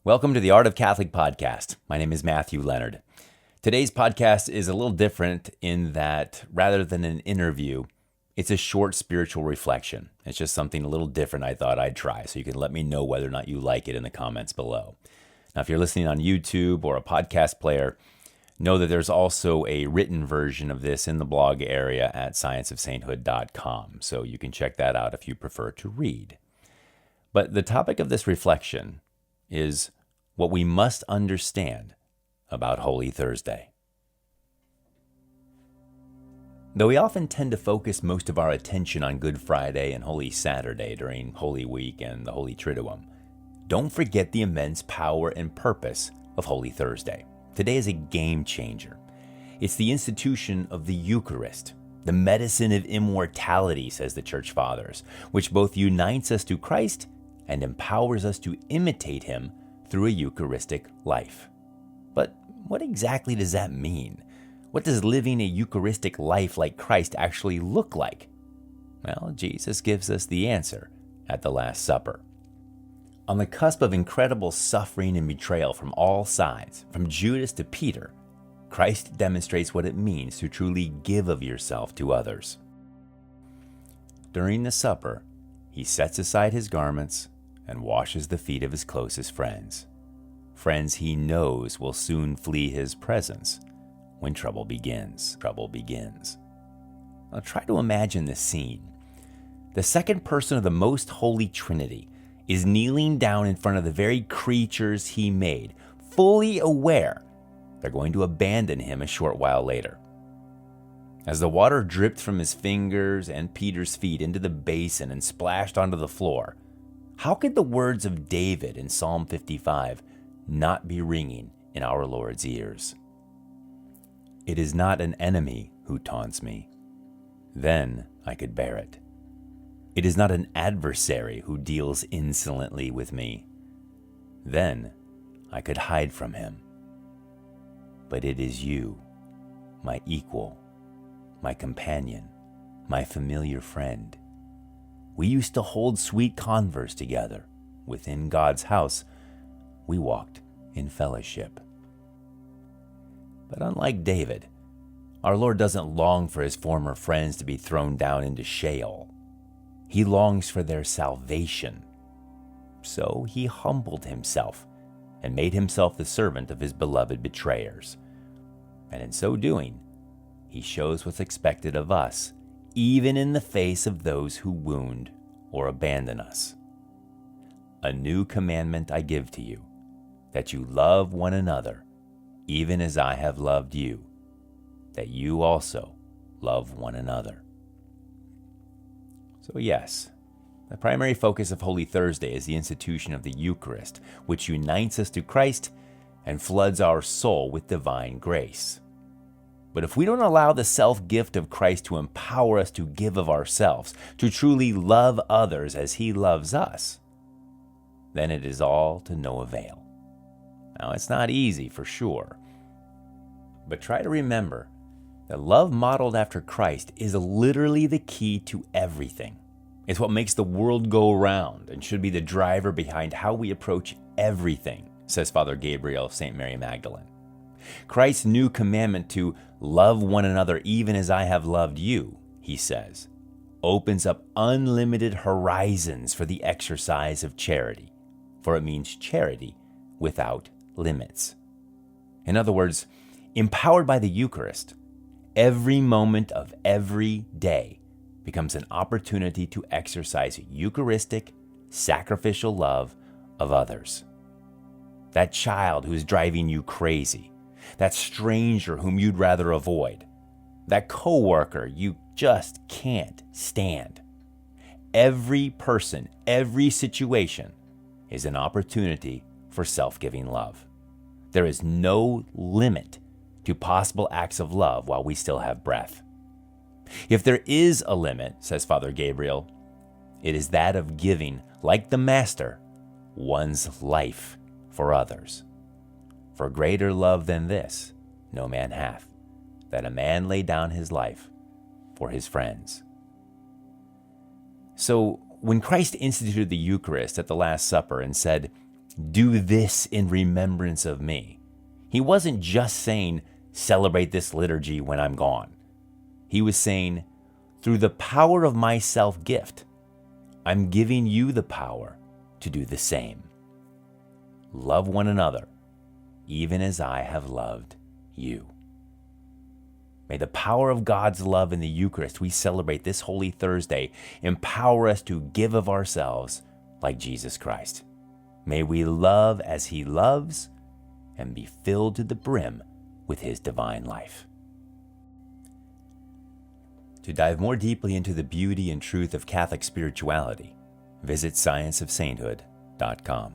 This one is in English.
Welcome to the Art of Catholic podcast. My name is Matthew Leonard. Today's podcast is a little different in that rather than an interview, it's a short spiritual reflection. It's just something a little different I thought I'd try, so you can let me know whether or not you like it in the comments below. Now, if you're listening on YouTube or a podcast player, know that there's also a written version of this in the blog area at scienceofsainthood.com, so you can check that out if you prefer to read. But the topic of this reflection is what we must understand about Holy Thursday. Though we often tend to focus most of our attention on Good Friday and Holy Saturday during Holy Week and the Holy Triduum, don't forget the immense power and purpose of Holy Thursday. Today is a game changer. It's the institution of the Eucharist, the medicine of immortality, says the Church Fathers, which both unites us to Christ and empowers us to imitate him through a Eucharistic life. But what exactly does that mean? What does living a Eucharistic life like Christ actually look like? Well, Jesus gives us the answer at the Last Supper. On the cusp of incredible suffering and betrayal from all sides, from Judas to Peter, Christ demonstrates what it means to truly give of yourself to others. During the supper, he sets aside his garments and washes the feet of his closest friends. Friends he knows will soon flee his presence when trouble begins. Now try to imagine this scene. The second person of the most holy Trinity is kneeling down in front of the very creatures he made, fully aware they're going to abandon him a short while later. As the water dripped from his fingers and Peter's feet into the basin and splashed onto the floor, how could the words of David in Psalm 55 not be ringing in our Lord's ears? It is not an enemy who taunts me. Then I could bear it. It is not an adversary who deals insolently with me. Then I could hide from him. But it is you, my equal, my companion, my familiar friend. We used to hold sweet converse together. Within God's house, we walked in fellowship. But unlike David, our Lord doesn't long for his former friends to be thrown down into Sheol. He longs for their salvation. So he humbled himself and made himself the servant of his beloved betrayers. And in so doing, he shows what's expected of us, even in the face of those who wound or abandon us. A new commandment I give to you, that you love one another, even as I have loved you, that you also love one another. So yes, the primary focus of Holy Thursday is the institution of the Eucharist, which unites us to Christ and floods our soul with divine grace. But if we don't allow the self-gift of Christ to empower us to give of ourselves, to truly love others as he loves us, then it is all to no avail. Now, it's not easy for sure, but try to remember that love modeled after Christ is literally the key to everything. It's what makes the world go round and should be the driver behind how we approach everything, says Father Gabriel of St. Mary Magdalene. Christ's new commandment to love one another even as I have loved you, he says, opens up unlimited horizons for the exercise of charity, for it means charity without limits. In other words, empowered by the Eucharist, every moment of every day becomes an opportunity to exercise Eucharistic, sacrificial love of others. That child who's driving you crazy, that stranger whom you'd rather avoid, that coworker you just can't stand. Every person, every situation is an opportunity for self-giving love. There is no limit to possible acts of love while we still have breath. If there is a limit, says Father Gabriel, it is that of giving, like the Master, one's life for others. For greater love than this no man hath, that a man lay down his life for his friends. So when Christ instituted the Eucharist at the Last Supper and said, Do this in remembrance of me. He wasn't just saying, celebrate this liturgy when I'm gone. He was saying, through the power of my self-gift, I'm giving you the power to do the same. Love one another, even as I have loved you. May the power of God's love in the Eucharist we celebrate this Holy Thursday empower us to give of ourselves like Jesus Christ. May we love as he loves and be filled to the brim with his divine life. To dive more deeply into the beauty and truth of Catholic spirituality, visit scienceofsainthood.com.